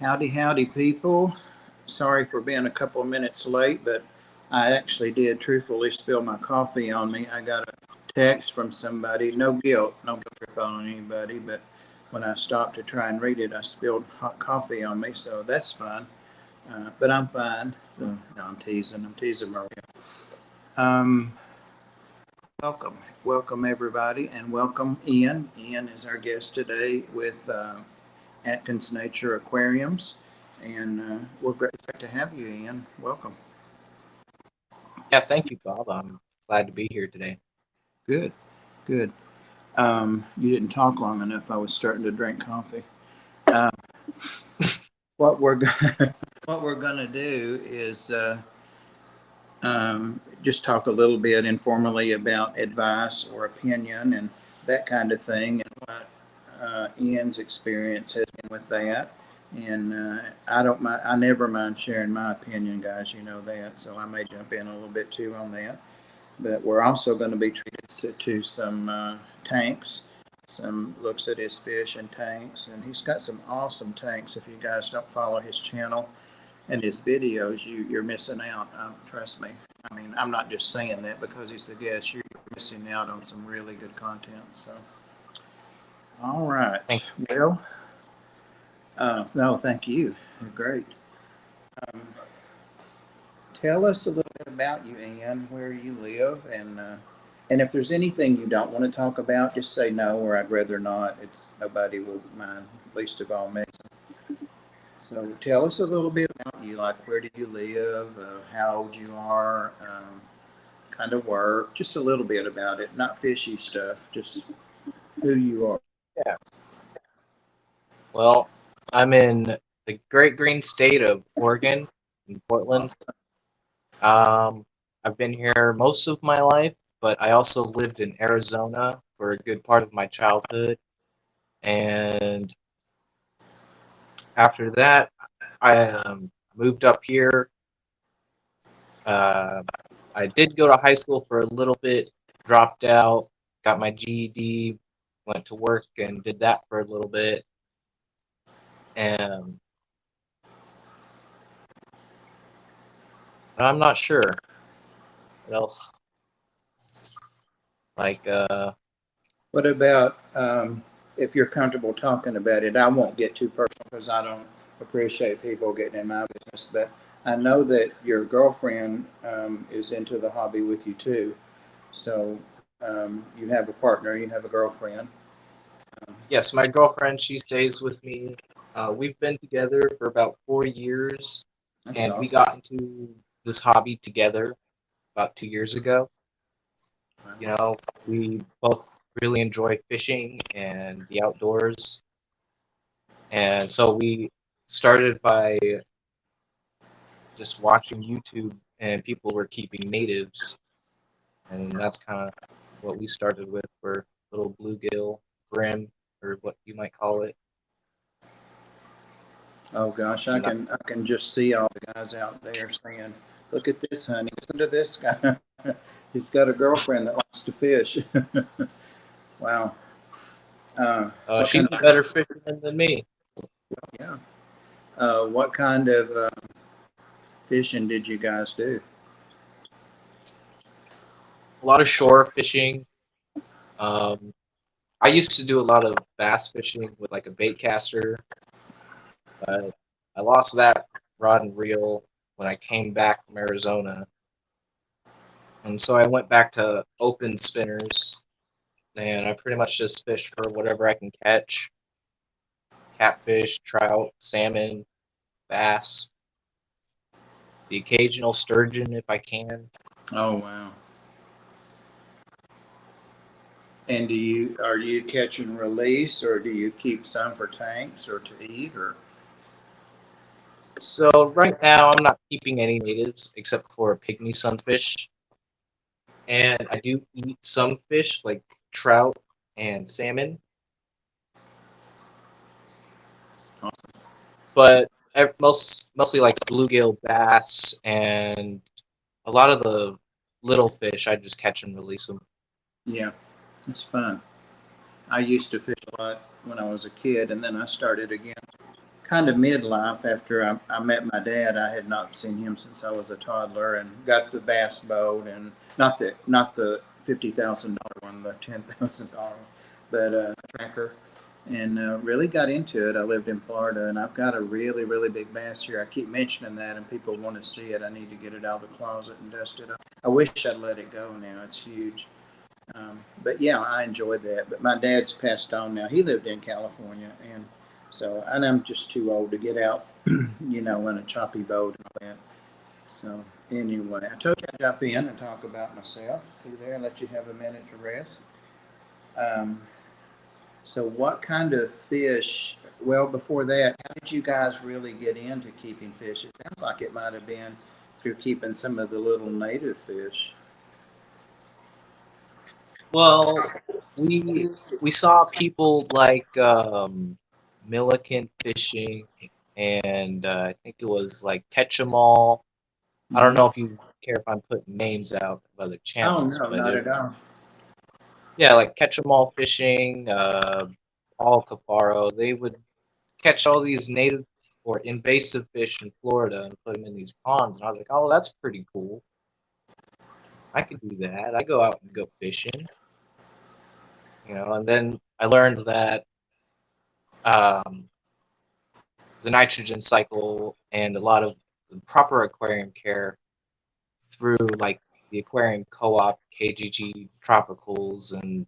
Howdy, howdy, people. Sorry for being a couple of minutes late, but I actually did truthfully spill my coffee on me. I got a text from somebody, no guilt trip on anybody, but when I stopped to try and read it, I spilled hot coffee on me, so that's fun. But I'm fine. So, no, I'm teasing Maria. Um, welcome everybody, and welcome Ian. Ian is our guest today with Atkins Nature Aquariums, and we're great to have you, Ian. Welcome. Yeah, thank you, Bob. I'm glad to be here today. Good, good. You didn't talk long enough. I was starting to drink coffee. Uh, what we're what we're gonna do is just talk a little bit informally about advice or opinion and that kind of thing, and what Ian's experience has been with that. And I don't mind. I never mind sharing my opinion, guys. You know that. So I may jump in a little bit too on that. But we're also going to be treated to some tanks. Some looks at his fish and tanks, and he's got some awesome tanks. If you guys don't follow his channel and his videos, you're missing out. Trust me. I mean, I'm not just saying that because he's the guest. You're missing out on some really good content. So, all right. Thank Well, no, thank you. You're great. Um, Tell us a little bit about you, Ian, where you live, and if there's anything you don't want to talk about, just say no, or I'd rather not. It's nobody will mind, least of all me. So tell us a little bit about you, like where do you live, how old you are, kind of work, just a little bit about it, not fishy stuff, just who you are. you. Yeah. Well, I'm in the great green state of Oregon, in Portland. Awesome. I've been here most of my life, but I also lived in Arizona for a good part of my childhood. And after that, I moved up here. Uh, I did go to high school for a little bit, dropped out, got my GED, went to work and did that for a little bit. And I'm not sure what else. Like, What about if you're comfortable talking about it? I won't get too personal because I don't appreciate people getting in my business. But I know that your girlfriend is into the hobby with you too. So you have a partner, you have a girlfriend. yes, my girlfriend, she stays with me. We've been together for about 4 years, That's and we awesome. got into this hobby together about 2 years ago. You know, we both really enjoy fishing and the outdoors. And so we started by just watching YouTube, and people were keeping natives. And that's kind of what we started with for little bluegill, brim, or what you might call it. Oh gosh, And I can just see all the guys out there saying, "Look at this, honey. Listen to this guy. He's got a girlfriend that likes to fish." Wow. What she's kind a of better fisherman than me. yeah? What kind of fishing did you guys do? A lot of shore fishing. Um, I used to do a lot of bass fishing with like a bait caster, but I lost that rod and reel when I came back from Arizona. And so I went back to open spinners, and I pretty much just fish for whatever I can catch: catfish, trout, salmon, bass, the occasional sturgeon if I can. Oh wow. And do you are you catch and release, or do you keep some for tanks or to eat, or So right now I'm not keeping any natives except for pygmy sunfish, and I do eat some fish like trout and salmon, but mostly like bluegill, bass, and a lot of the little fish I just catch and release them. yeah, it's fun. I used to fish a lot when I was a kid, and then I started again kind of midlife after I met my dad. I had not seen him since I was a toddler, and got the bass boat, and not the $50,000 one, the $10,000, but tracker, and really got into it. I lived in Florida, and I've got a really, really big bass here. I keep mentioning that, and people want to see it. I need to get it out of the closet and dust it up. I wish I'd let it go now. It's huge. But yeah, I enjoyed that. But my dad's passed on now. He lived in California, and I'm just too old to get out, in a choppy boat and all that. So anyway, I told you I'd jump in and talk about myself. See there, and let you have a minute to rest. Um, so what kind of fish? Well, before that, how did you guys really get into keeping fish? It sounds like it might have been through keeping some of the little native fish. Well, we saw people like Milliken fishing, and I think it was like Catch 'em all. I don't Mm-hmm. know if you care if I'm putting names out of other Oh channels, no, but not at all. yeah, like Catch 'em all fishing, Paul Caparo, they would catch all these native or invasive fish in Florida and put them in these ponds, and I was like, oh, that's pretty cool. I could do that. I go out and go fishing, and then I learned that um, the nitrogen cycle and a lot of proper aquarium care through like the aquarium co-op, KGG Tropicals, and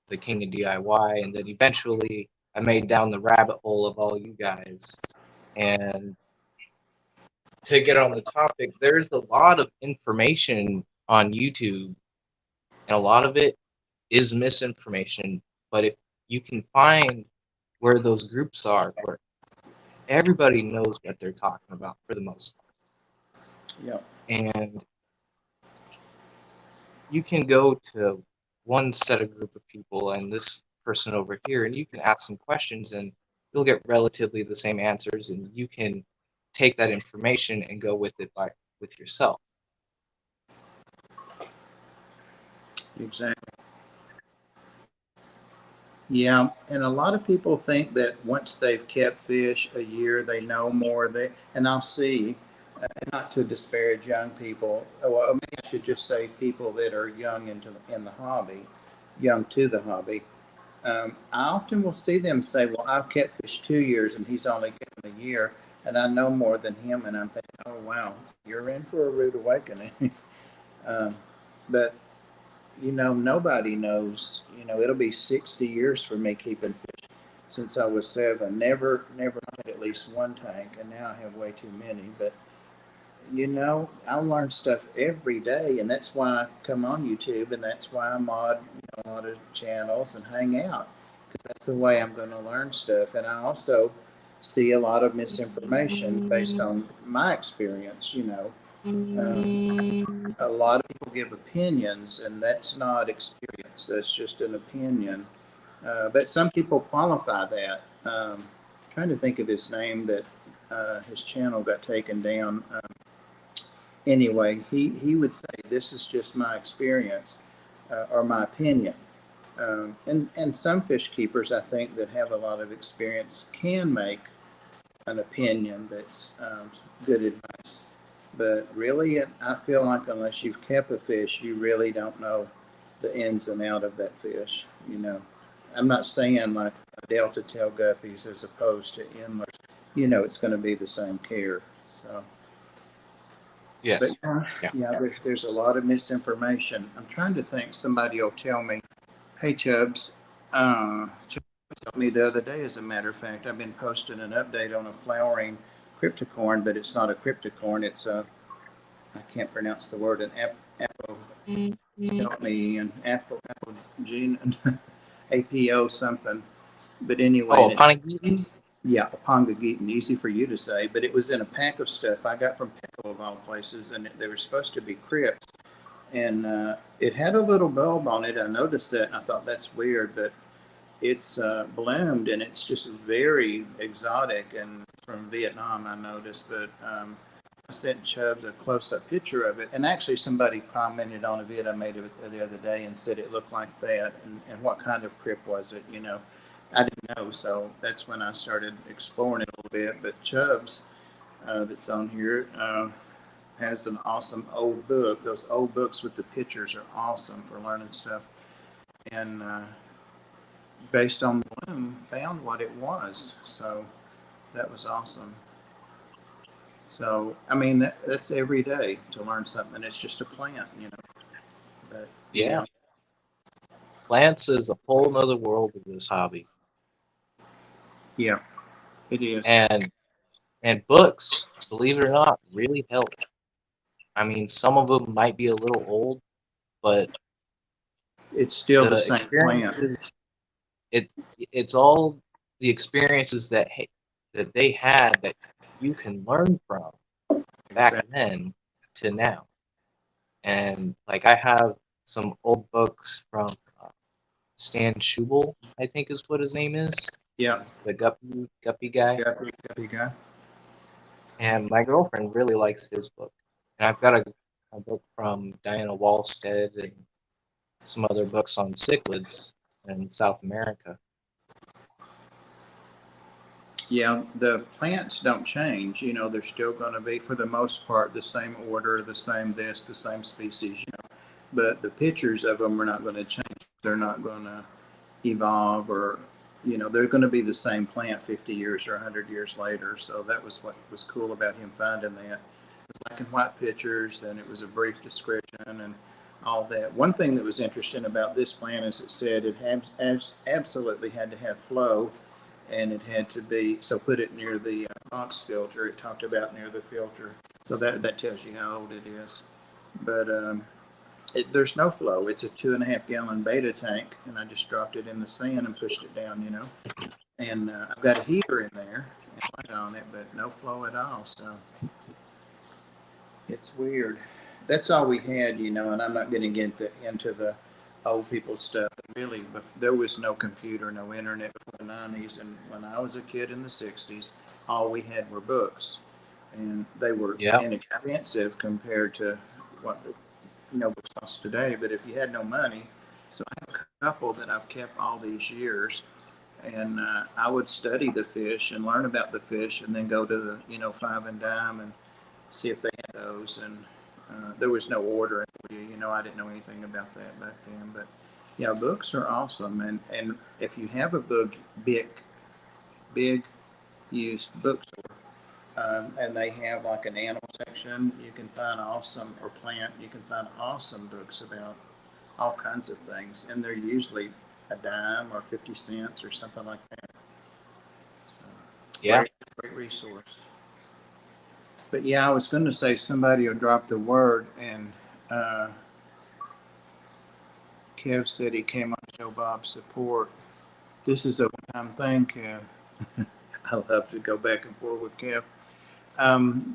the King of DIY, and then eventually I made down the rabbit hole of all you guys. And to get on the topic, there's a lot of information on YouTube, and a lot of it is misinformation. But if you can find where those groups are, where everybody knows what they're talking about for the most Yeah. part, and you can go to one set of group of people and this person over here, and you can ask some questions, and you'll get relatively the same answers, and you can take that information and go with it with yourself. Exactly. Yeah, and a lot of people think that once they've kept fish a year, they know more. And I'll see, not to disparage young people. Well, maybe I should just say people that are young in the hobby, young to the hobby. I often will see them say, "Well, I've kept fish 2 years, and he's only kept a year, and I know more than him." And I'm thinking, "Oh wow, you're in for a rude awakening." um, but nobody knows. It'll be 60 years for me keeping fish since I was 7. Never had at least one tank, and now I have way too many. But I learn stuff every day, and that's why I come on YouTube, and that's why I mod a lot of channels and hang out, because that's the way I'm going to learn stuff. And I also see a lot of misinformation based on my experience. A lot of people give opinions, and that's not experience. That's just an opinion. But some people qualify that. Trying to think of his name that his channel got taken down. Anyway, he would say, "This is just my experience or my opinion." And some fish keepers, I think, that have a lot of experience can make an opinion that's good advice. But really, I feel like unless you've kept a fish, you really don't know the ins and out of that fish. I'm not saying like delta tail guppies as opposed to endless. It's going to be the same care. So, but Yes. Yeah. yeah, there's a lot of misinformation. I'm trying to think. Somebody will tell me, "Hey, Chubbs." Chubbs told me the other day, as a matter of fact, I've been posting an update on a flowering cryptocorn, but it's not a cryptocorn. It's a I can't pronounce the word. An apple. Help me. An apple gene. APO something. But anyway, Oh, and it's Panagitan? yeah, a Pongageton, easy for you to say. But it was in a pack of stuff I got from Petco of all places, and they were supposed to be crypts. And it had a little bulb on it. I noticed that, and I thought that's weird, but it's bloomed, and it's just very exotic, and it's from Vietnam, I noticed. But I sent Chubbs a close-up picture of it, and actually somebody commented on a vid I made the other day and said it looked like that, and what kind of crypt was it, I didn't know, so that's when I started exploring it a little bit. But Chubbs, that's on here, has an awesome old book. Those old books with the pictures are awesome for learning stuff. And based on Bloom, found what it was. So that was awesome. So I mean, that's every day to learn something. It's just a plant, you know. But Yeah, yeah, plants is a whole nother world of this hobby. yeah, it is. And books, believe it or not, really help. I mean, some of them might be a little old, but It's still the the same plant. experiences, it it's all the experiences that they had that you can learn from back Exactly. then to now. And like I have some old books from Stan Schubel, I think is what his name is. Yeah, He's the guppy guy. guppy guy. And my girlfriend really likes his book. And I've got a book from Diana Wallstead and some other books on cichlids in South America. Yeah, the plants don't change. You know, they're still going to be, for the most part, the same order, the same this, the same species. You know, but the pictures of them are not going to change. They're not going to evolve, or you know, they're going to be the same plant 50 years or 100 years later. So that was what was cool about him finding that. Black and white pictures, and it was a brief description and all that. One thing that was interesting about this plant is it said it absolutely had to have flow, and it had to be, so put it near the box filter. It talked about near the filter, so that tells you how old it is. But there's no flow. It's a 2.5 gallon beta tank, and I just dropped it in the sand and pushed it down. You know, and I've got a heater in there and light on it, but no flow at all. So it's weird. That's all we had, you know, and I'm not going to get into the old people stuff. Really, but there was no computer, no internet before the 90s. And when I was a kid in the 60s, all we had were books. And they were Yeah. inexpensive compared to what the books cost today. But if you had no money, so I have a couple that I've kept all these years. And I would study the fish and learn about the fish, and then go to the Five and Dime and see if they had those. And there was no ordering for you. You know, I didn't know anything about that back then. But yeah, books are awesome. And if you have a big used bookstore, and they have like an animal section, you can find awesome, or plant, you can find awesome books about all kinds of things. And they're usually a dime or 50 cents or something like that. So, Yeah. great resource. But yeah, I was going to say somebody will drop the word, and uh, Kev said he came on Joe Bob's support. This is a one-time thing, Kev. I love to go back and forth with Kev.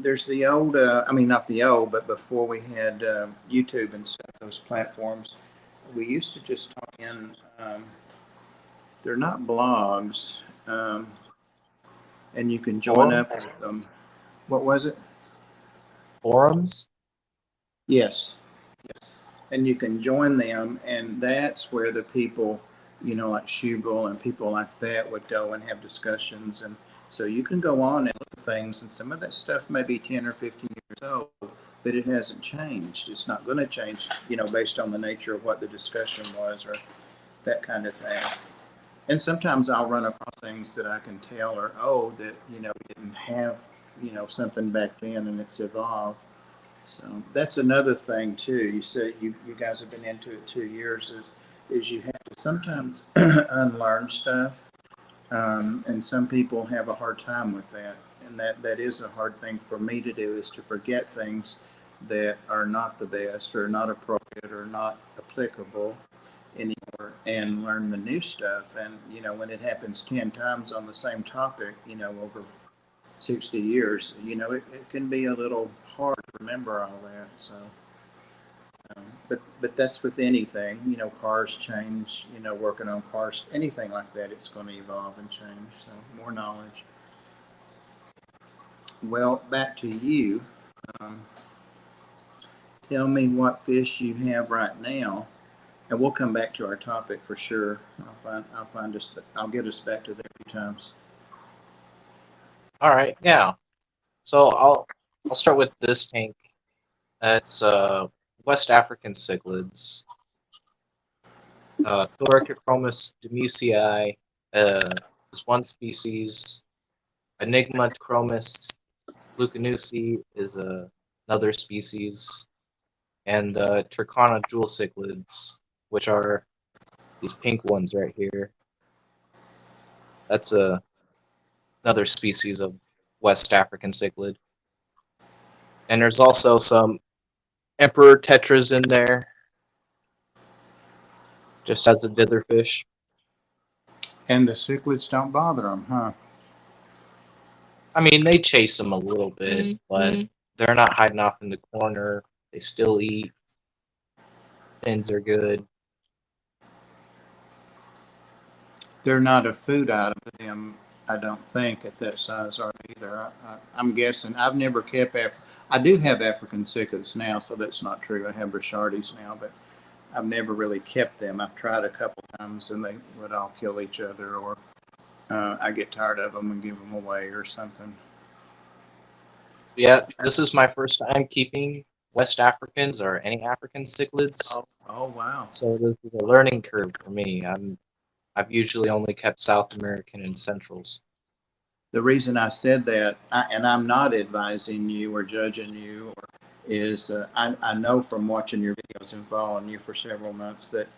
There's the old, I mean, not the old, but before we had YouTube and stuff, those platforms, we used to just talk in, they're not blogs, um, and you can join up Forums? with them. What was it? Forums? Yes. Yes. And you can join them, and that's where the people, like Schubel and people like that would go and have discussions. And so you can go on and look at things, and some of that stuff may be 10 or 15 years old, but it hasn't changed. It's not going to change, based on the nature of what the discussion was, or that kind of thing. And sometimes I'll run across things that I can tell are old, that, we didn't have, something back then, and it's evolved. So that's another thing too. You said you guys have been into it 2 years. Is you have to sometimes unlearn stuff, and some people have a hard time with that, and that is a hard thing for me to do, is to forget things that are not the best, or not appropriate, or not applicable anymore, and learn the new stuff. And when it happens 10 times on the same topic, over 60 years, it can be a little hard to remember all that. So, but that's with anything, cars change, working on cars, anything like that, it's going to evolve and change. So, more knowledge. Well, back to you. Um, Tell me what fish you have right now, And we'll come back to our topic for sure. I'll get us back to there a few times. All right, yeah. So I'll start with this tank. It's West African cichlids. Thoracrochromis demusii is one species. Enigma chromis lucanusi is another species, and Turkana jewel cichlids, which are these pink ones right here. That's another species of West African cichlid. And there's also some emperor tetras in there, just as a ditherfish. And the cichlids don't bother them, huh? I mean, they chase them a little bit, but they're not hiding off in the corner. They still eat. Fins are good. They're not a food item to them, I don't think, at that size are they either. I'm guessing. I've never kept I do have African cichlids now, so that's not true. I have Brichardes now, but I've never really kept them. I've tried a couple times, and they would all kill each other, or I get tired of them and give them away or something. Yeah, this is my first time keeping West Africans or any African cichlids. Oh wow. So this is a learning curve for me. I've usually only kept South American and Centrals. The reason I said that, and I'm not advising you or judging you, is I know from watching your videos and following you for several months that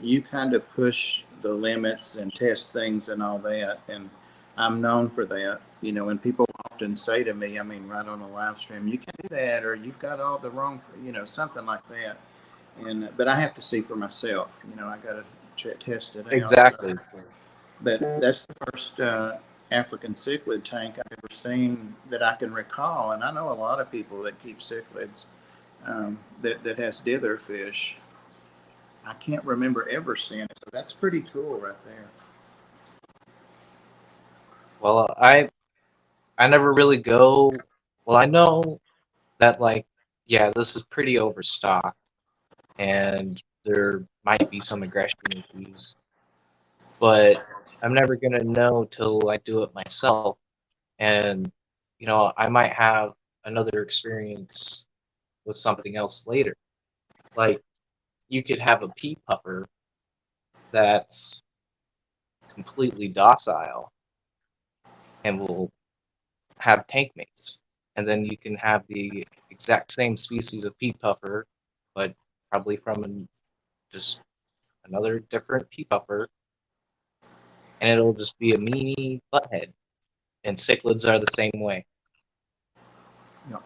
you kind of push the limits and test things and all that, and I'm known for that. You know, and people often say to me, I mean, right on a live stream, you can't do that, or you've got all the wrong, you know, something like that. And but I have to see for myself. You know, I got to test it out. Exactly. But that's the first African cichlid tank I've ever seen that I can recall, and I know a lot of people that keep cichlids that has ditherfish. I can't remember ever seeing it, so that's pretty cool right there. Well, I never really go. Well, I know that like yeah, this is pretty overstocked, and there might be some aggression issues, but I'm never gonna know till I do it myself, and you know I might have another experience with something else later. Like you could have a pea puffer that's completely docile and will have tank mates. And then you can have the exact same species of pea puffer, but probably from just another different pea puffer, and it'll just be a meanie butthead. And cichlids are the same way. Yeah.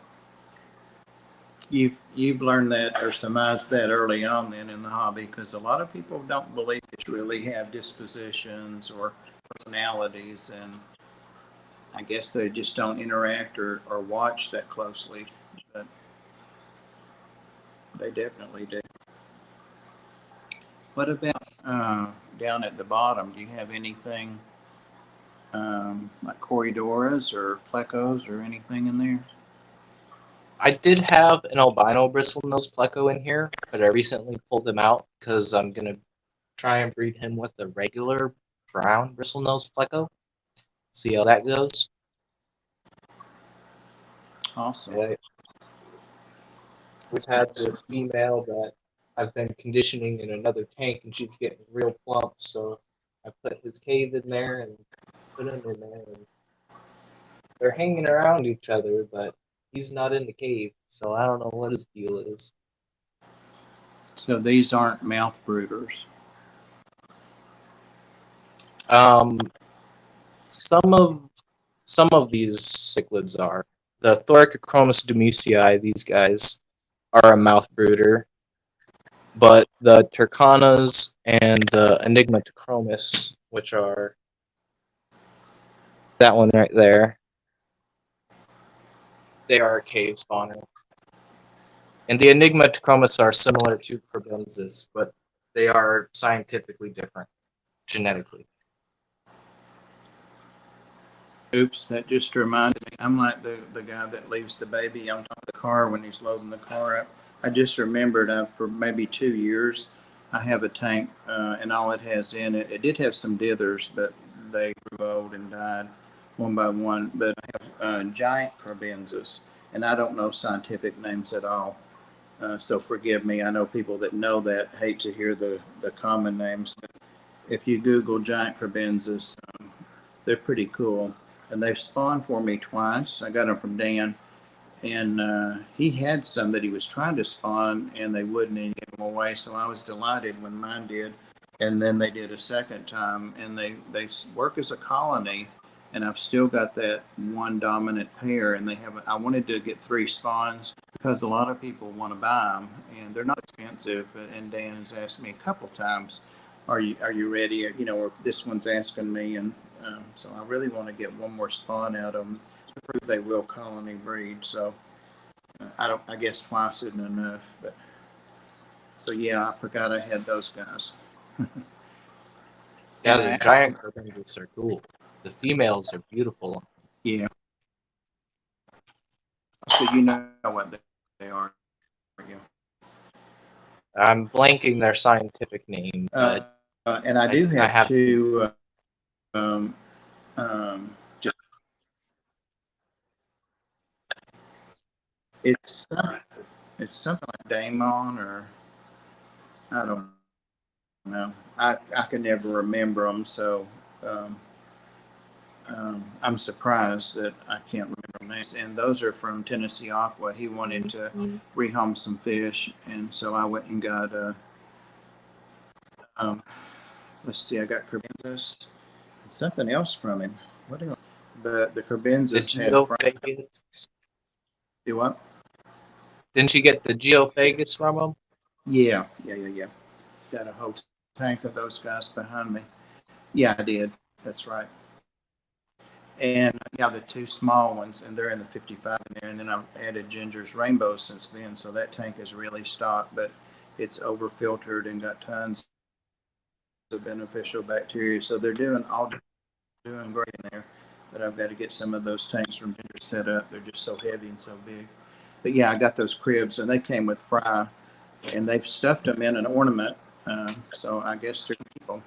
You've learned that or surmised that early on then in the hobby, because a lot of people don't believe fish really have dispositions or personalities, and I guess they just don't interact or watch that closely, but they definitely do. What about down at the bottom? Do you have anything like Corridoras or Plecos or anything in there? I did have an albino bristlenose pleco in here, but I recently pulled him out because I'm gonna try and breed him with a regular brown bristlenose pleco. See how that goes. Awesome. Yeah, we've had this female that I've been conditioning in another tank, and she's getting real plump. So I put his cave in there and put him in there, and they're hanging around each other, but he's not in the cave, so I don't know what his deal is. So these aren't mouth brooders. Um, some of these cichlids are. The Thoracrochromis demusii, these guys, are a mouth brooder, but the Turkanas and the Enigma chromis, which are that one right there, they are a cave spawner. And the Enigma chromis are similar to Probensis, but they are scientifically different genetically. Oops, that just reminded me. I'm like the guy that leaves the baby on top of the car when he's loading the car up. I just remembered for maybe 2 years, I have a tank, and all it has in it, it did have some dithers, but they grew old and died one by one. But I have giant carbenzas, and I don't know scientific names at all. So forgive me. I know people that know that hate to hear the common names. But if you Google giant carbenzas, they're pretty cool. And they've spawned for me twice. I got them from Dan, and he had some that he was trying to spawn, and they wouldn't, and he gave them away. So I was delighted when mine did, and then they did a second time, and they work as a colony, and I've still got that one dominant pair, and they have. I wanted to get 3 spawns because a lot of people want to buy them, and they're not expensive. And Dan has asked me a couple times, "Are you ready?" You know, or this one's asking me, and so I really want to get one more spawn out of them to prove they will colony breed. So I guess twice isn't enough. But so yeah, I forgot I had those guys. Yeah, And the giant carbenzas are cool. The females are beautiful. yeah. So you know what they are. You? I'm blanking their scientific name, but And I do I have have 2. Um, just it's it's something like Damon, or I don't know. I can never remember them, so um, I'm surprised that I can't remember names. And those are from Tennessee Aqua. He wanted to rehome some fish, and so I went and got um, let's see, I got carbenzas and something else from him. What else? The the carbenzas had geophagus. do what? Didn't you get the geophagus from them? Yeah. Got a whole tank of those guys behind me. Yeah, I did. That's right. And yeah, the 2 small ones, and they're in the 55 in there. And then I've added Ginger's Rainbow since then, so that tank is really stocked, but it's over filtered and got tons of beneficial bacteria. So they're doing great in there. But I've got to get some of those tanks from Ginger set up. They're just so heavy and so big. But yeah, I got those cribs, and they came with fry, and they've stuffed them in an ornament. So I guess they're people.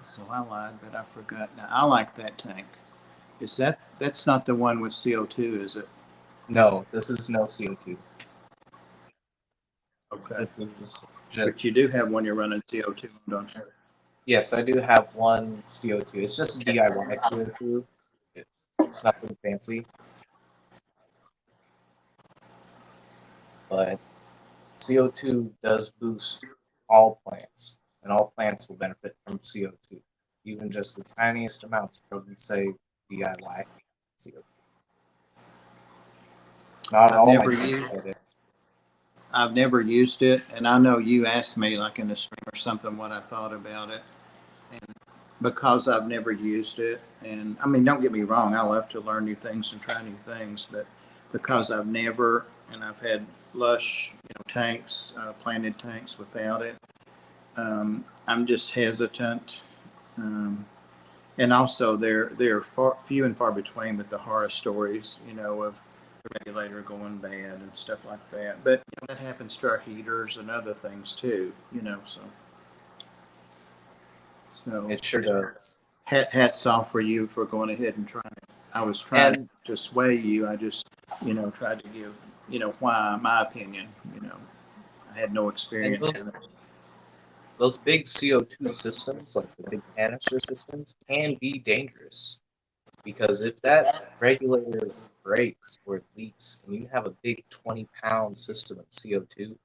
So I lied, but I forgot. Now I like that tank. That's not the one with CO2, is it? No, this is no CO2. Okay. This is But just you do have one you're running CO2 on, don't you? yes, I do have one CO2. It's just DIY CO2. It's nothing fancy, but CO2 does boost all plants, and all plants will benefit from CO2. Even just the tiniest amounts, I would say DIY CO2. Not I've all my never tanks used get it. I've never used it, and I know you asked me like in a stream or something what I thought about it, and because I've never used it, and I mean, don't get me wrong, I love to learn new things and try new things, but because I've never, and I've had lush, tanks, planted tanks without it, I'm just hesitant. And also, they're few and far between with the horror stories, of the regulator going bad and stuff like that. But that happens to our heaters and other things too, so It sure does. hats off for you for going ahead and trying it. I was trying And to sway you. I just, tried to give, why my opinion. I had no and experience in it. those big CO2 systems, like the big canister systems, can be dangerous. Because if that regulator breaks or it leaks, and you have a big 20-pound system of CO2,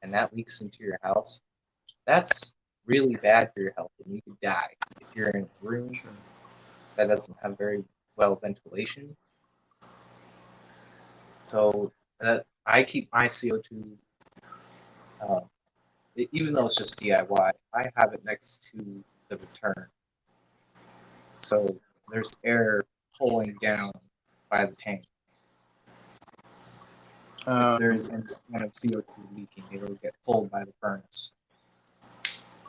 and that leaks into your house, that's really bad for your health, and you could die if you're in a room Sure. that doesn't have very well ventilation. So I keep my CO2, uh, even though it's just DIY, I have it next to the return. So there's air pulling down by the tank. If there's any kind of CO2 leaking, it'll get pulled by the furnace.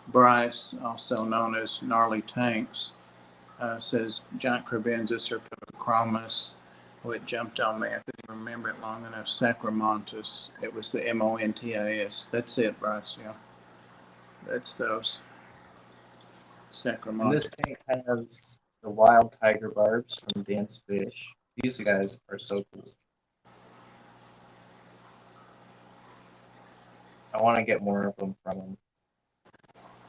Bryce, also known as Gnarly Tanks, says giant carbenzas are chromis. Oh, it jumped on me. I couldn't remember it long enough. Sacramontis. It was the Montas. That's it, Bryce. Yeah, that's those And Sacramontis. this tank has the wild tiger barbs from Dance Fish. These guys are so cool. I want to get more of them from them.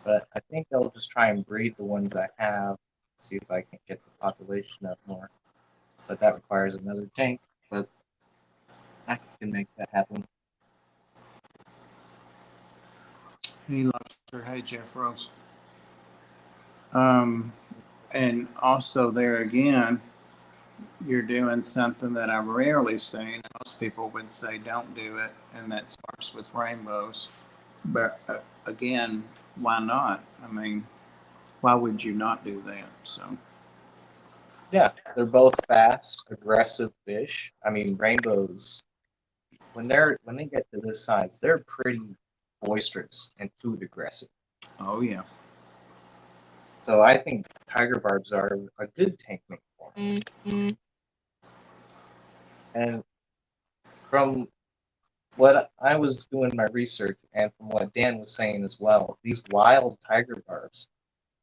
But I think I'll just try and breed the ones I have, see if I can get the population up more. But that requires another tank, but I can make that happen. Hey, Lobster. Hey, Jeff Rose. And also there again, you're doing something that I rarely see. Most people would say don't do it, and that starts with rainbows. But again, why not? I mean, why would you not do that? So, Yeah, they're both fast, aggressive fish. I mean, rainbows, when they get to this size, they're pretty boisterous and food aggressive. oh yeah. So I think tiger barbs are a good tank mate for them. And from what I was doing my research and from what Dan was saying as well, these wild tiger barbs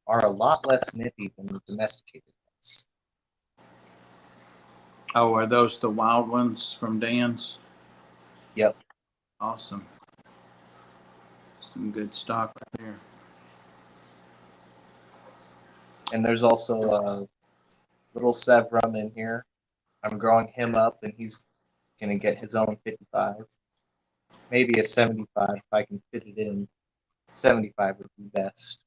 are a lot less nippy than the domesticated ones. Oh, are those the wild ones from Dan's? Yep. Awesome. Some good stock right there. And there's also a little Sevrum in here. I'm growing him up, and he's going to get his own 55. Maybe a 75 if I can fit it in. 75 would be best.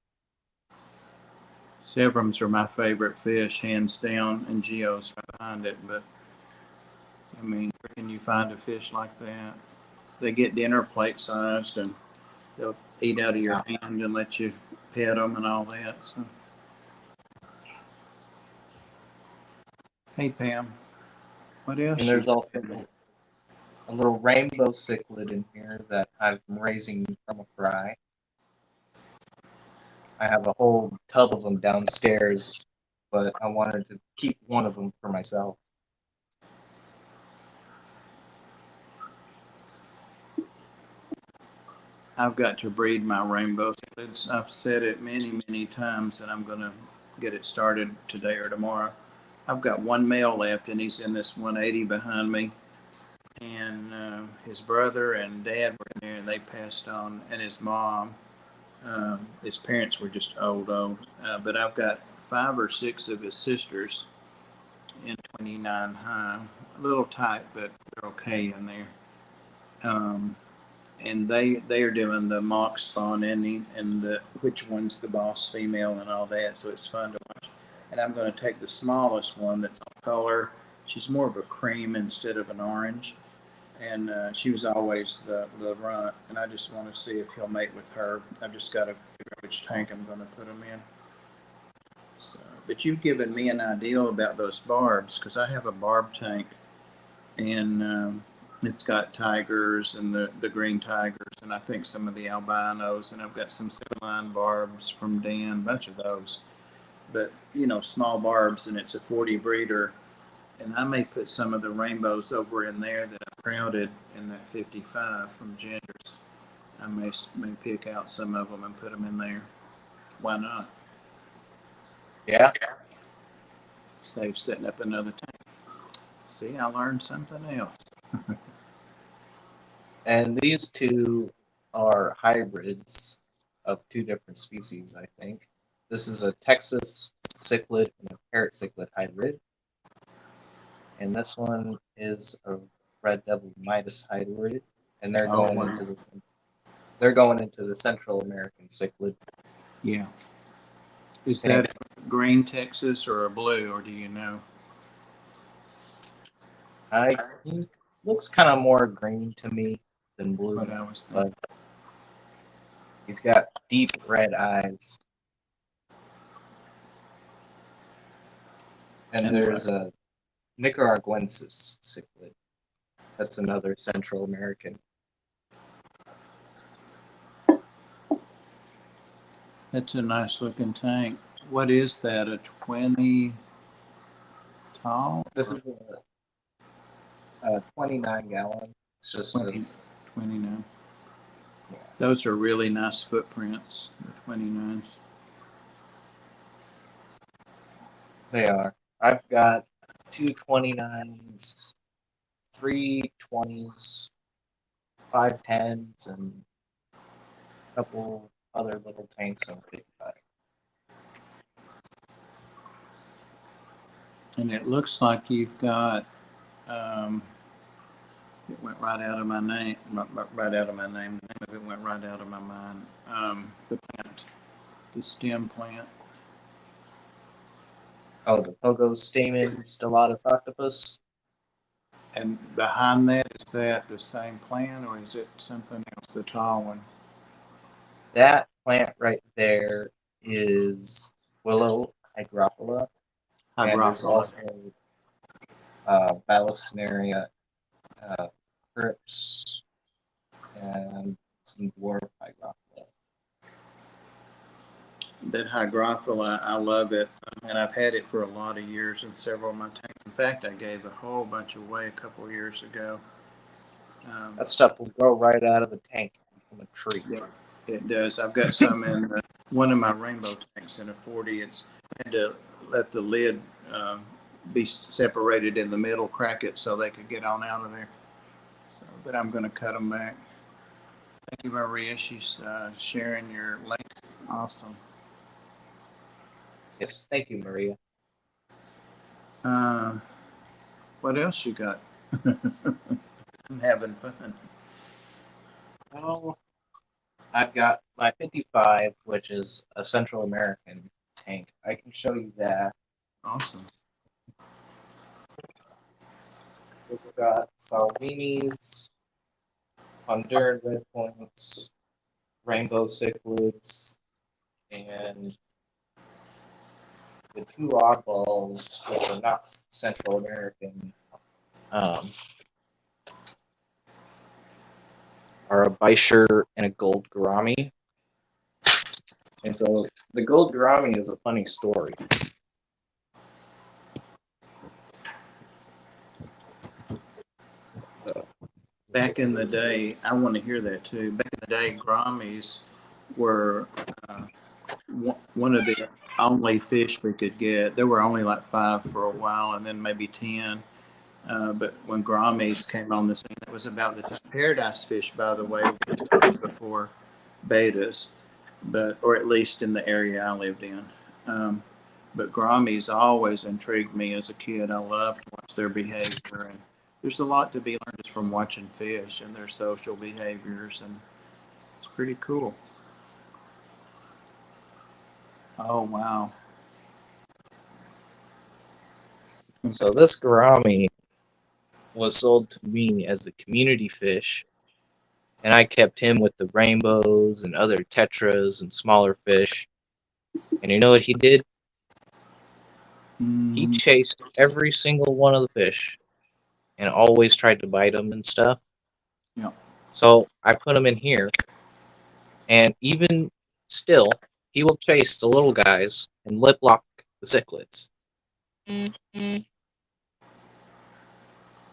Sevrums are my favorite fish, hands down, and Geo's right behind it. But I mean, where can you find a fish like that? They get dinner plate sized, and they'll eat out of your hand and let you pet them and all that. So, hey Pam, what else? And there's also a little rainbow cichlid in here that I've been raising from a fry. I have a whole tub of them downstairs, but I wanted to keep one of them for myself. I've got to breed my rainbow cichlids. I've said it many, many times, and I'm going to get it started today or tomorrow. I've got one male left, and he's in this 180 behind me. And his brother and dad were in there, and they passed on, and his mom. His parents were just old. But I've got 5 or 6 of his sisters in 29 high. A little tight, but they're okay in there. And they are doing the mock spawn ending and the which one's the boss female and all that. So it's fun to watch. And I'm going to take the smallest one that's off color. She's more of a cream instead of an orange. And she was always the runt. And I just want to see if he'll mate with her. I've just got to figure out which tank I'm going to put him in. So, but you've given me an idea about those barbs because I have a barb tank, and it's got tigers and the green tigers, and I think some of the albinos, and I've got some line barbs from Dan, a bunch of those. But small barbs, and it's a 40 breeder, and I may put some of the rainbows over in there that I crowded in that 55 from Ginger's. I may pick out some of them and put them in there. Why not? Yeah. Save setting up another tank. See, I learned something else. And these two are hybrids of 2 different species, I think. This is a Texas cichlid and a parrot cichlid hybrid. And this one is a red devil Midas hybrid. And they're going into the Central American cichlid. Yeah. Is that a green Texas or a blue, or do you know? I think looks kind of more green to me than blue, What I was thinking. but he's got deep red eyes. And there's a Nicaraguensis cichlid. That's another Central American. That's a nice looking tank. What is that? A 20 tall? This is 29-gallon. It's just 29. yeah, Those are really nice footprints, the 29s. they are. I've got two 29s, three 20s, 510s, and a couple other little tanks and 55. And it looks like you've got, it went right out of my name, right out of my name. The name of it went right out of my mind. The plant, the stem plant. Oh, the Pogo Stamen Stellatus Octopus. And behind that, is that the same plant or is it something else, the tall one? That plant right there is Willow hygrophila, and there's Hydrophila. also Balasinaria crypts and some dwarf hygrophila. That hydrophila, I love it. And I've had it for a lot of years in several of my tanks. In fact, I gave a whole bunch away a couple of years ago. That stuff will grow right out of the tank from a tree. Yeah, it does. I've got some in one of my rainbow tanks in a 40. It's had to let the lid be separated in the middle, crack it so they could get on out of there. So, but I'm going to cut them back. Thank you, Maria. She's sharing your link. Awesome. Yes, thank you, Maria. What else you got? I'm having fun. Oh, I've got my 55, which is a Central American tank. I can show you that. Awesome. We've got Salvinis, Honduran red points, rainbow cichlids, and the two oddballs, which are not Central American, are a Bisher and a gold gourami. And so the gold gourami is a funny story. Back in the day, I want to hear that too. Back in the day, Grammies were one of the only fish we could get. There were only like 5 for a while, and then maybe 10. But when Grammies came on the scene, it was about the time. Paradise fish, by the way, was before betas, or at least in the area I lived in. But Grammies always intrigued me as a kid. I loved to watch their behavior, and there's a lot to be learned just from watching fish and their social behaviors, and it's pretty cool. Oh wow! So this gourami was sold to me as a community fish, and I kept him with the rainbows and other tetras and smaller fish. And you know what he did? He chased every single one of the fish and always tried to bite them and stuff. Yeah. So I put him in here, and even still, he will chase the little guys and lip lock the cichlids.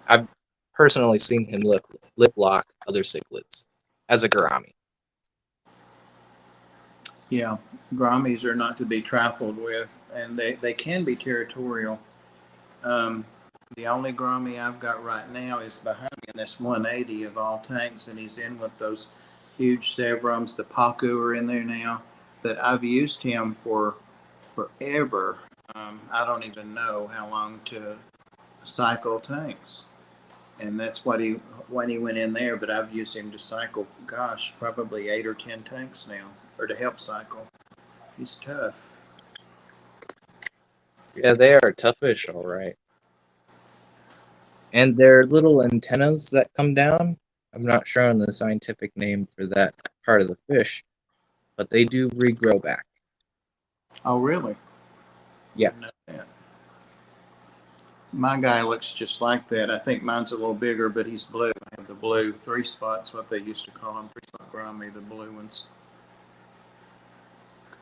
I've personally seen him lip lock other cichlids as a gourami. Yeah, Grammies are not to be trifled with, and they can be territorial. Um, the only Grammy I've got right now is behind me, and that's 180 of all tanks, and he's in with those huge Sevrums. The Pacu are in there now, but I've used him for forever. I don't even know how long to cycle tanks, and that's what when he went in there. But I've used him to cycle, gosh, probably 8 or 10 tanks now, or to help cycle. He's tough. Yeah, they are tough fish, all right. And their little antennas that come down, I'm not sure on the scientific name for that part of the fish, but they do regrow back. Oh, really? Yeah. Didn't know that. My guy looks just like that. I think mine's a little bigger, but he's blue. I have the blue 3-spots, what they used to call them, 3-spot Grammy, the blue ones.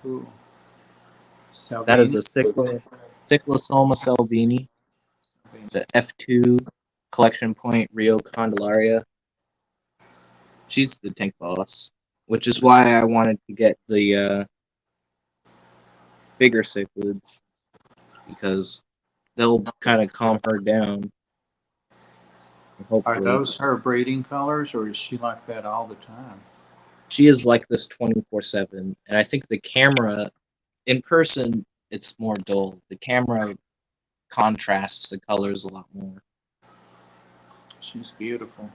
Cool. That is Salvini? a Cyclosoma salvini. It's a F2 collection point, Rio Candelaria. She's the tank boss, which is why I wanted to get the bigger cichlids, because they'll kind of calm her down. Are Hopefully, those her breeding colors, or is she like that all the time? she is like this 24/7, and I think the camera in person it's more dull. The camera contrasts the colors a lot more. She's beautiful.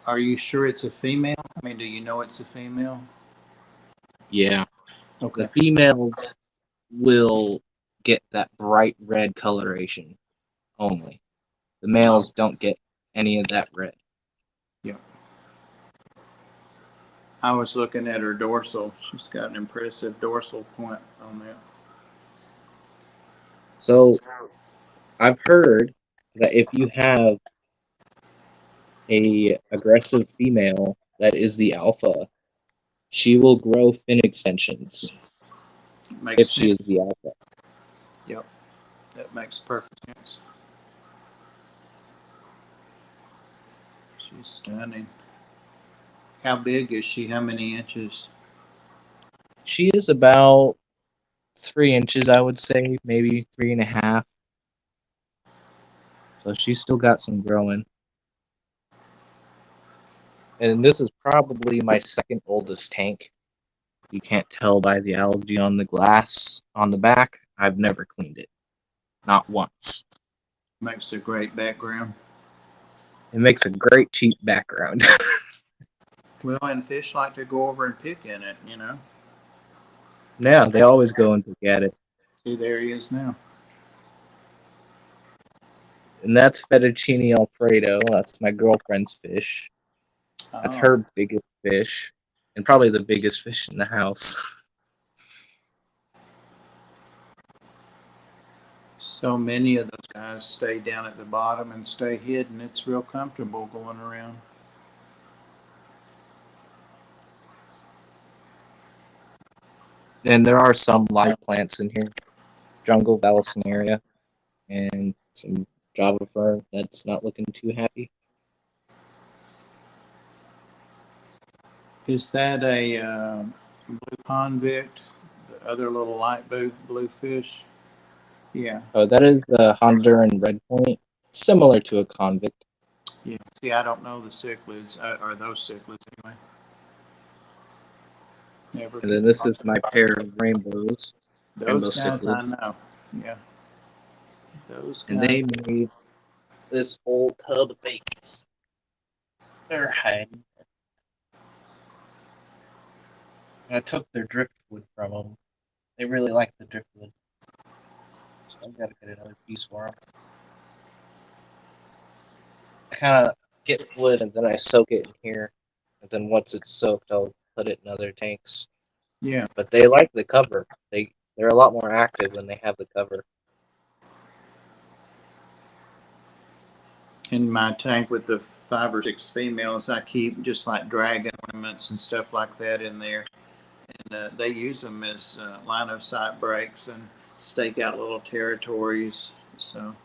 Are you sure it's a female? I mean, do you know it's a female? Yeah, the Okay. females will get that bright red coloration only. The Oh, males don't get any of that red. yeah. I was looking at her dorsal. She's got an impressive dorsal point on that. So I've heard that if you have a aggressive female that is the alpha, she will grow fin extensions Makes if she is sense. the alpha. Yep, that makes perfect sense. She's stunning. How big is she? How many inches? She is about 3 inches, I would say, maybe 3.5. So she's still got some growing. And this is probably my second oldest tank. You can't tell by the algae on the glass on the back. I've never cleaned it. Not once. Makes a great background. It makes a great cheap background. Well, and fish like to go over and pick in it, you know. Yeah, they always go and look at it. See, there he is now. And that's fettuccine alfredo. That's my girlfriend's fish. That's Oh, her biggest fish. And probably the biggest fish in the house. so many of those guys stay down at the bottom and stay hidden. It's real comfortable going around. And there are some live plants in here. Jungle Vallisneria and some Java fern that's not looking too happy. Is that a blue convict? The other little light blue fish? Yeah, Oh, that is the Honduran red point, similar to a convict. yeah. See, I don't know the cichlids, or those cichlids anyway. Never And came then this is across my pair of rainbows, those rainbow guys. I cichlid. know. Yeah, those And guys. they made this whole tub of babies. They're hiding. I took their driftwood from them. They really like the driftwood. So I've got to get another piece for them. I kind of get wood and then I soak it in here. And then once it's soaked, I'll put it in other tanks. Yeah. But they like the cover. They're a lot more active when they have the cover. In my tank with the 5 or 6 females, I keep just like dragon ornaments and stuff like that in there. And they use them as line of sight breaks and stake out little territories. So,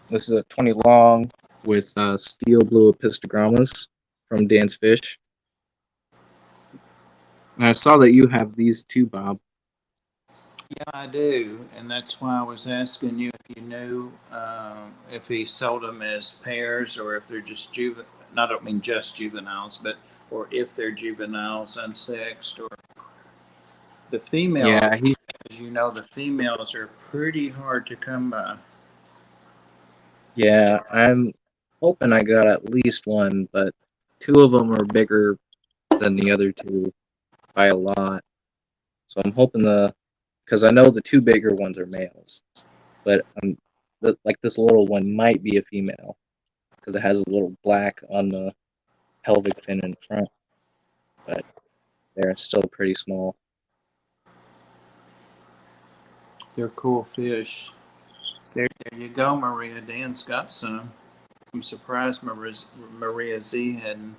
This is a 20 long with steel blue epistogrammas from Dan's Fish. And I saw that you have these too, Bob. yeah, I do. And that's why I was asking you if you knew if he sold them as pairs or if they're just juvenile. I don't mean just juveniles, but or if they're juveniles unsexed or the female. Yeah, As you know, the females are pretty hard to come by. I'm hoping I got at least one, but two of them are bigger than the other two by a lot. So I'm hoping because I know the two bigger ones are males, but like this little one might be a female because it has a little black on the pelvic fin in front, but they're still pretty small. They're cool fish. There you go, Maria. Dan's got some. I'm surprised Maria Z hadn't.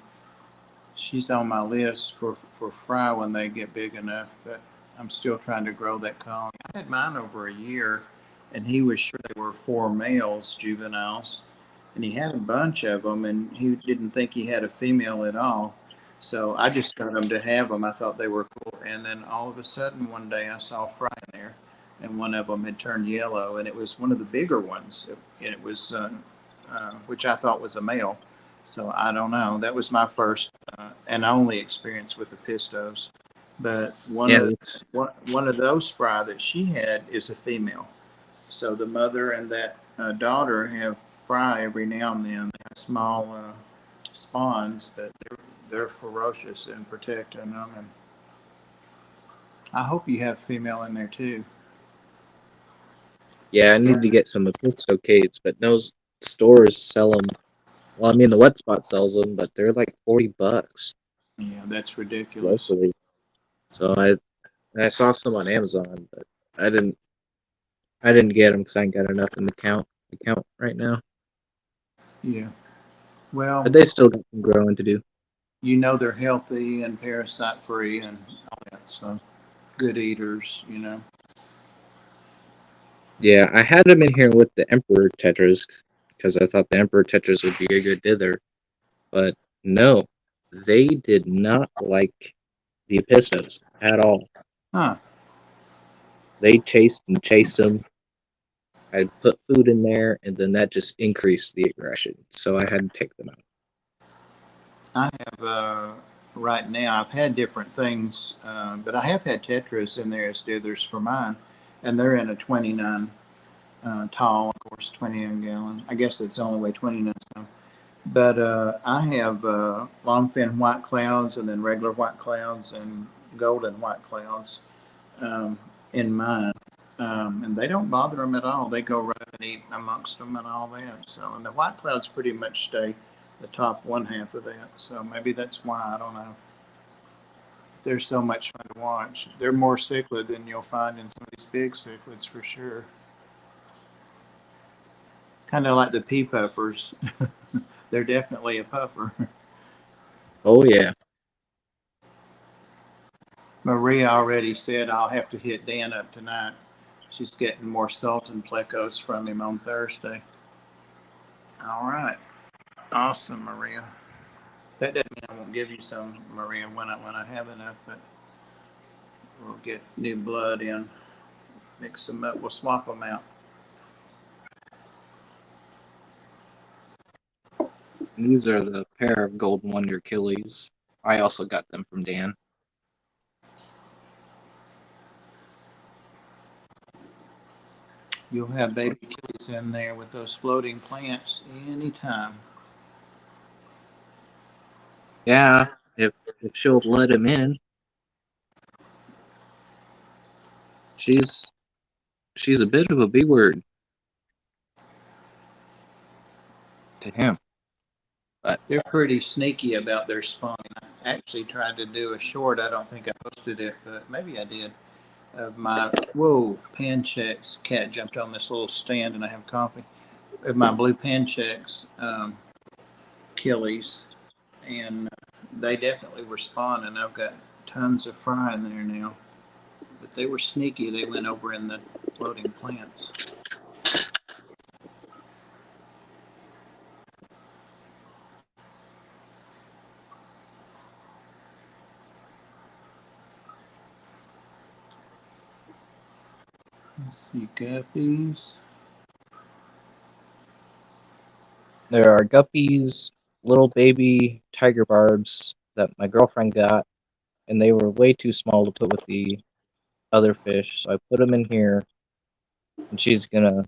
She's on my list for fry when they get big enough. But I'm still trying to grow that colony. I had mine over a year, and he was sure they were four males, juveniles, and he had a bunch of them, and he didn't think he had a female at all. So I just got him to have them. I thought they were cool, and then all of a sudden one day I saw fry in there, and one of them had turned yellow, and it was one of the bigger ones, and it was which I thought was a male. So I don't know. That was my first and only experience with the pistos. But Yeah, it's one of those spry that she had is a female. So the mother and that daughter have fry every now and then. They have small spawns, but they're ferocious in protecting them. And I hope you have female in there too. yeah. I need to get some Mephisto caves, but those stores sell them. Well, I mean, the Wet Spot sells them, but they're like $40 Yeah, that's ridiculous. locally. So I saw some on Amazon, but I didn't I didn't get them because I ain't got enough in the account right now. Yeah. But Well, they still got some growing to do. you know they're healthy and parasite free and all that. So good eaters, you know. Yeah, I had them in here with the Emperor Tetras because I thought the Emperor Tetras would be a good dither, but no, they did not like the Epistos at all. Huh. They chased and chased them. I'd put food in there, and then that just increased the aggression, so I had to take them out. I have right now. I've had different things, but I have had tetras in there as dithers for mine, and they're in a 29 tall, of course, 29 gallon. I guess it's the only way 29 gallon. But I have longfin white clouds, and then regular white clouds, and golden white clouds in mine. And they don't bother them at all. They go right and eat amongst them and all that. So, and the white clouds pretty much stay the top one half of that. So maybe that's why, I don't know. They're so much fun to watch. They're more cichlid than you'll find in some of these big cichlids for sure. Kind of like the pea puffers. They're definitely a puffer. Oh yeah, Maria already said I'll have to hit Dan up tonight. She's getting more Sultan plecos from him on Thursday. All right. Awesome, Maria. That doesn't mean I won't give you some, Maria, when I have enough, but we'll get new blood in, mix them up, we'll swap them out. these are the pair of Golden Wonder Achilles. I also got them from Dan. You'll have baby Achilles in there with those floating plants anytime. Yeah, if she'll let him in. She's a bit of a B word to him. But They're pretty sneaky about their spawning. I actually tried to do a short. I don't think I posted it, but maybe I did. Of my panchecks. Cat jumped on this little stand, and I have coffee. Of my blue panchecks, Achilles, and they definitely were spawning. I've got tons of fry in there now, but they were sneaky. They went over in the floating plants. Let's see, guppies. there are guppies, little baby tiger barbs that my girlfriend got, and they were way too small to put with the other fish, so I put them in here, and she's gonna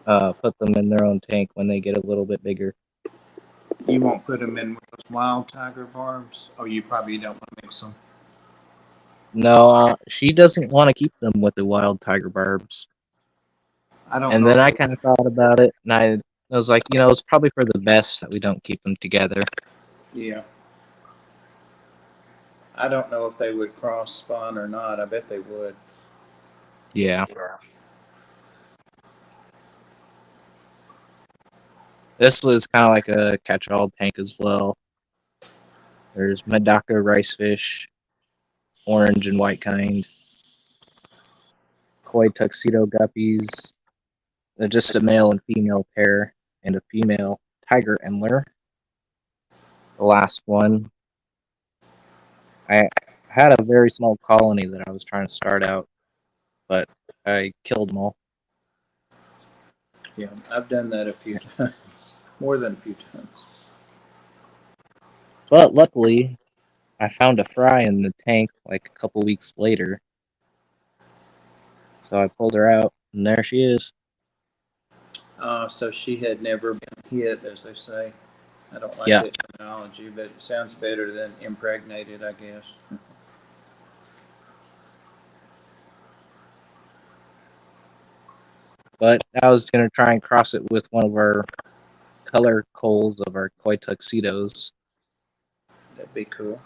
put them in their own tank when they get a little bit bigger. You won't put them in with those wild tiger barbs? Oh, you probably don't want to mix them. No, she doesn't want to keep them with the wild tiger barbs. I don't And know. then I kind of thought about it, and I was like, it's probably for the best that we don't keep them together. Yeah. I don't know if they would cross spawn or not. I bet they would. Yeah. This was kind of like a catch-all tank as well. There's Medaka rice fish, orange and white kind. Koi tuxedo guppies, just a male and female pair, and a female tiger endler. The last one, I had a very small colony that I was trying to start out, but I killed them all. Yeah, I've done that a few times, more than a few times. But luckily, I found a fry in the tank like a couple weeks later. So I pulled her out, and there she is. So she had never been hit, as they say. I don't like Yeah. that terminology, but it sounds better than impregnated, I guess. But I was going to try and cross it with one of our color coals of our koi tuxedos. That'd be cool.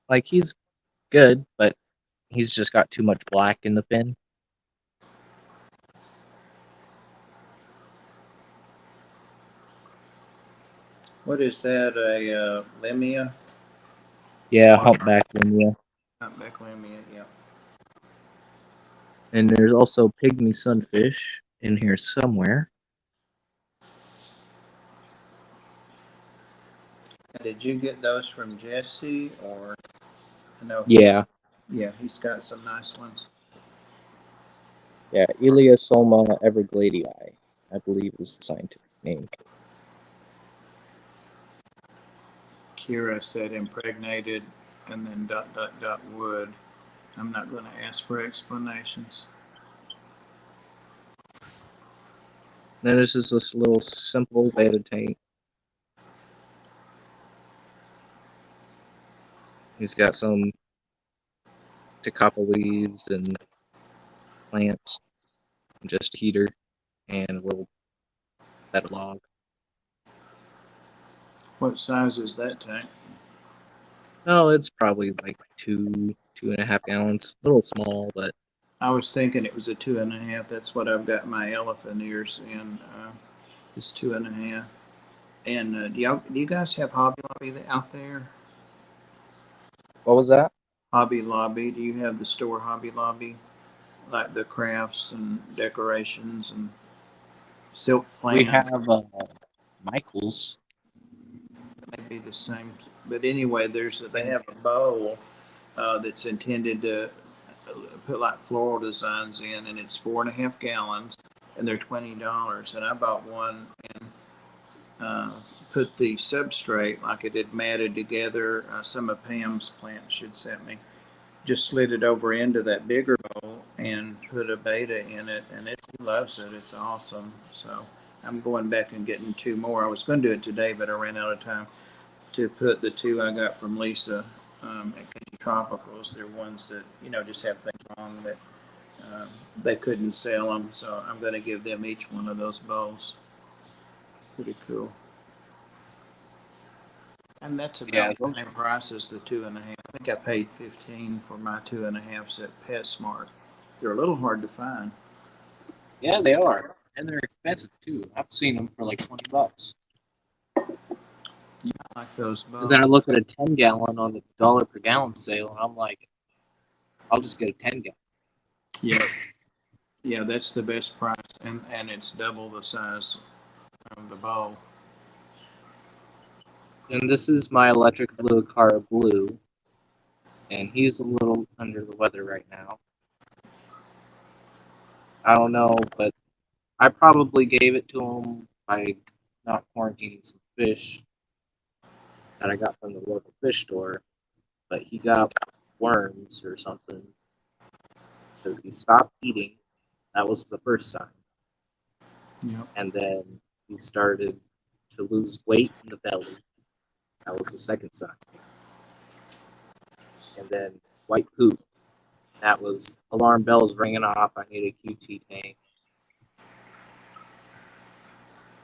Like he's good, but he's just got too much black in the fin. What is that? A limia? Yeah, humpback linear. Humpback limia, yeah. And there's also pygmy sunfish in here somewhere. Did you get those from Jesse or no? Yeah, He's got some nice ones. yeah, Iliosoma evergladii, I believe is the scientific name. Kira said impregnated and then wood. I'm not going to ask for explanations. Then this is this little simple beta tank. He's got some Takapa leaves and plants, and just a heater and a little bed log. What size is that tank? Oh, it's probably like 2.5 gallons. A little small, but I was thinking it was a 2.5. That's what I've got my elephant ears in. It's 2.5. And do you guys have Hobby Lobby out there? what was that? Hobby Lobby. Do you have the store Hobby Lobby, like the crafts and decorations and silk We plants? have Michael's. Maybe the same, but anyway, they have a bowl that's intended to put like floral designs in, and it's 4.5 gallons, and they're $20. And I bought one and put the substrate like it had matted together. Some of Pam's plants should sent me. Just slid it over into that bigger bowl and put a beta in it, and he loves it. It's awesome. So I'm going back and getting two more. I was going to do it today, but I ran out of time to put the two I got from Lisa at Kenny Tropicals. They're ones that just have things wrong that they couldn't sell them, so I'm going to give them each one of those bowls. Pretty cool. And that's Yeah, about the same price as the 2.5. I think I paid 15 for my 2.5s at PetSmart. They're a little hard to find. yeah, they are, and they're expensive too. I've seen them for like $20. I like those And then I bowls. look at a 10-gallon on the dollar per gallon sale, and I'm like, I'll just get a 10-gallon. Yeah, yeah, that's the best price, and it's double the size of the bowl. And this is my electric blue car blue, and he's a little under the weather right now. I don't know, but I probably gave it to him by not quarantining some fish that I got from the local fish store, but he got worms or something because he stopped eating. That was the first time. Yep. And then he started to lose weight in the belly. That was the second sign. And then white poop. That was alarm bells ringing off. I need a QT tank.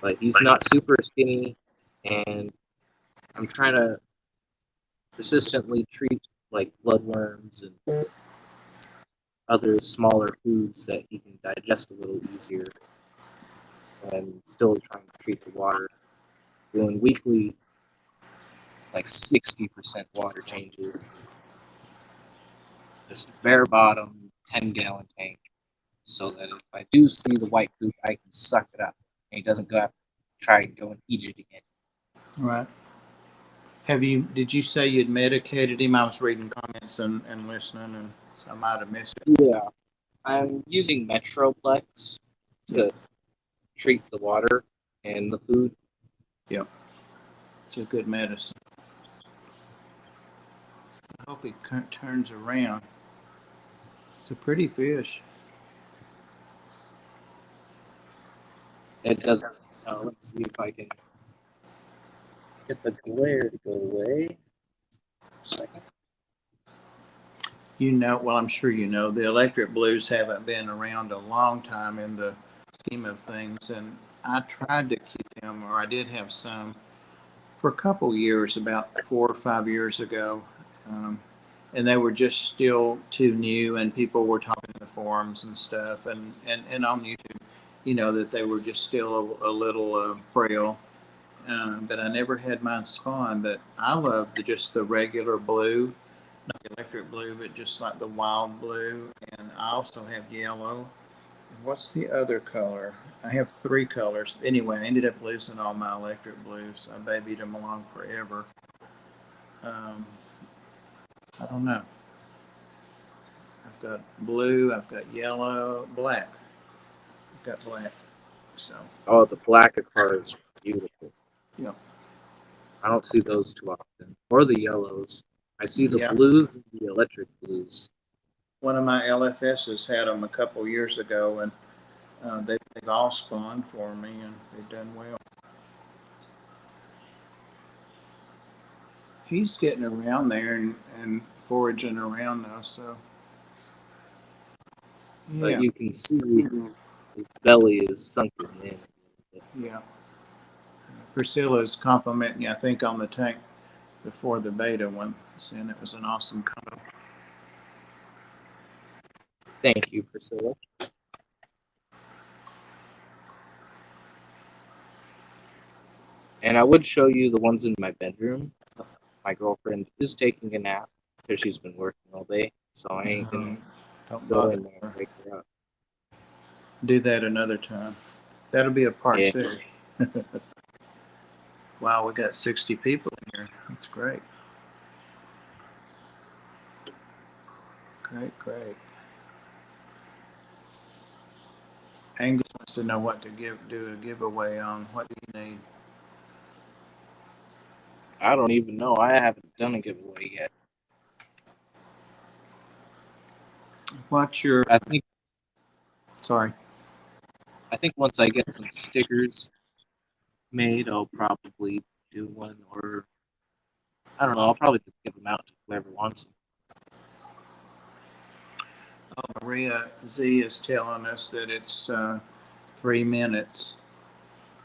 But he's not super skinny, and I'm trying to persistently treat like bloodworms and other smaller foods that he can digest a little easier, and still trying to treat the water. Doing weekly, like 60% water changes. just bare bottom, 10-gallon tank, so that if I do see the white poop, I can suck it up, and he doesn't go out try and go and eat it again. Right. Did you say you'd medicated him? I was reading comments and listening, and so I might have missed it. Yeah, I'm using Metroplex to treat the water and the food. Yep. It's a good medicine. I hope he turns around. It's a pretty fish. It doesn't. Let's see if I can get the glare to go away. Second. Well, I'm sure you know, the electric blues haven't been around a long time in the scheme of things, and I tried to keep them, or I did have some for a couple years, about 4 or 5 years ago, and they were just still too new, and people were talking in the forums and stuff, and on YouTube, that they were just still a little frail. But I never had mine spawn. But I love just the regular blue, not the electric blue, but just like the wild blue. And I also have yellow. What's the other color? I have three colors. Anyway, I ended up losing all my electric blues. I babied them along forever. Um, I don't know. I've got blue. I've got yellow, black. I've got black. So. Oh, the black Akara is beautiful. Yeah. I don't see those too often, or the yellows. I see the Yeah. blues and the electric blues. One of my LFSs had them a couple years ago, and they've all spawned for me, and they've done well. He's getting around there and foraging around though, so yeah. But you can see his belly is sunken in. Yeah. Priscilla's complimenting you, I think, on the tank before the beta one, saying it was an awesome color. Thank you, Priscilla. And I would show you the ones in my bedroom. My girlfriend is taking a nap because she's been working all day, so I ain't gonna Don't go bother in there her. and wake her up. Do that another time. That'll be a part Yeah. 2. Wow, we got 60 people in here. That's great. Great. Angus wants to know what to do a giveaway on. What do you need? I don't even know. I haven't done a giveaway yet. What's your? Sorry. I think once I get some stickers made, I'll probably do one, or I don't know. I'll probably just give them out to whoever wants them. Oh, Maria Z is telling us that it's 3 minutes.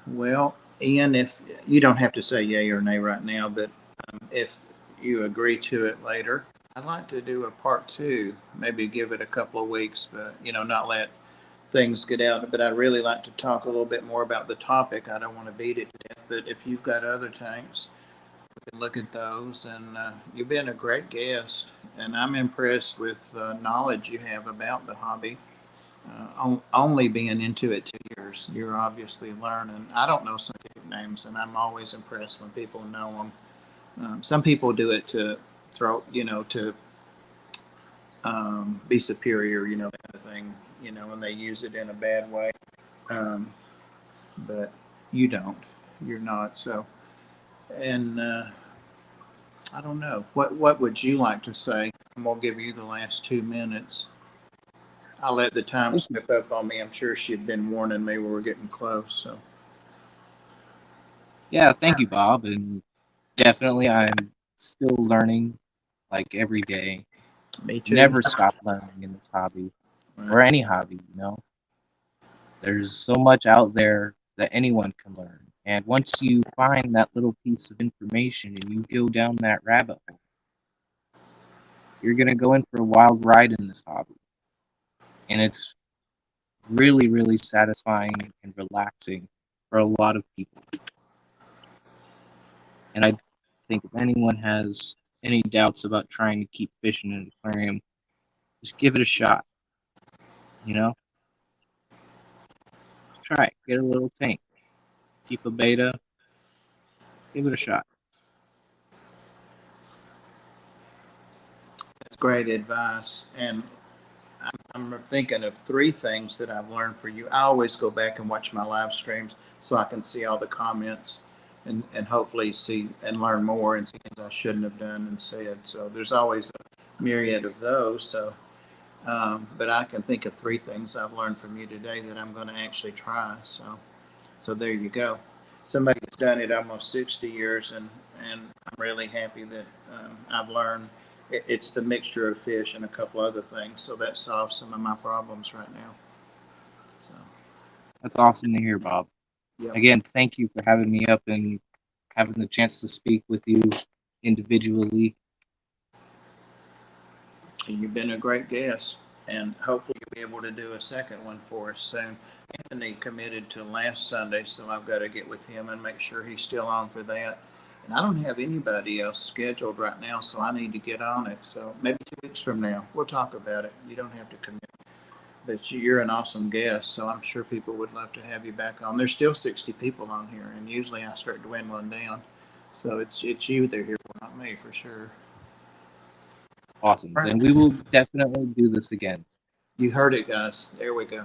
Well, Ian, if you don't have to say yay or nay right now, but if you agree to it later, I'd like to do a part 2. Maybe give it a couple of weeks, but not let things get out. But I'd really like to talk a little bit more about the topic. I don't want to beat it to death, but if you've got other tanks, we can look at those. And you've been a great guest, and I'm impressed with the knowledge you have about the hobby. Only being into it 2 years, you're obviously learning. I don't know scientific names, and I'm always impressed when people know them. Some people do it to to be superior, that kind of thing, and they use it in a bad way. But you don't. You're not. So, and I don't know. What would you like to say? I'm gonna give you the last 2 minutes. I'll let the time slip up on me. I'm sure she'd been warning me we were getting close. So. Yeah, thank you, Bob. And definitely, I'm still learning, like every day. Me too. Never stop learning in this hobby, or Right. any hobby. There's so much out there that anyone can learn. And once you find that little piece of information and you go down that rabbit hole, you're gonna go in for a wild ride in this hobby. And it's really, really satisfying and relaxing for a lot of people. And I think if anyone has any doubts about trying to keep fish in an aquarium, Just give it a shot. You know? Try it. Get a little tank. Keep a beta. Give it a shot. That's great advice. And I'm thinking of three things that I've learned for you. I always go back and watch my live streams so I can see all the comments and hopefully see and learn more and see things I shouldn't have done and said. So there's always a myriad of those. So, but I can think of three things I've learned from you today that I'm going to actually try. So there you go. Somebody that's done it almost 60 years, and I'm really happy that I've learned it's the mixture of fish and a couple other things. So that solves some of my problems right now. So, That's awesome to hear, Bob. yep. Again, thank you for having me up and having the chance to speak with you individually. You've been a great guest, and hopefully you'll be able to do a second one for us soon. Anthony committed to last Sunday, so I've got to get with him and make sure he's still on for that. And I don't have anybody else scheduled right now, so I need to get on it. So maybe 2 weeks from now, we'll talk about it. You don't have to commit. But you're an awesome guest, so I'm sure people would love to have you back on. There's still 60 people on here, and usually I start dwindling down. So it's you they're here for, not me, for sure. Awesome. Right. Then we will definitely do this again. You heard it, guys. There we go.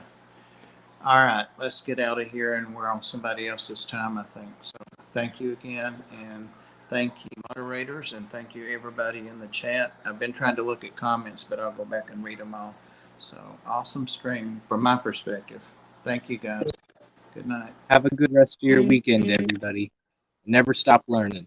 All right, let's get out of here, and we're on somebody else's time, I think. So thank you again, and thank you, moderators, and thank you, everybody in the chat. I've been trying to look at comments, but I'll go back and read them all. So awesome stream from my perspective. Thank you, guys. Good night. Have a good rest of your weekend, everybody. Never stop learning.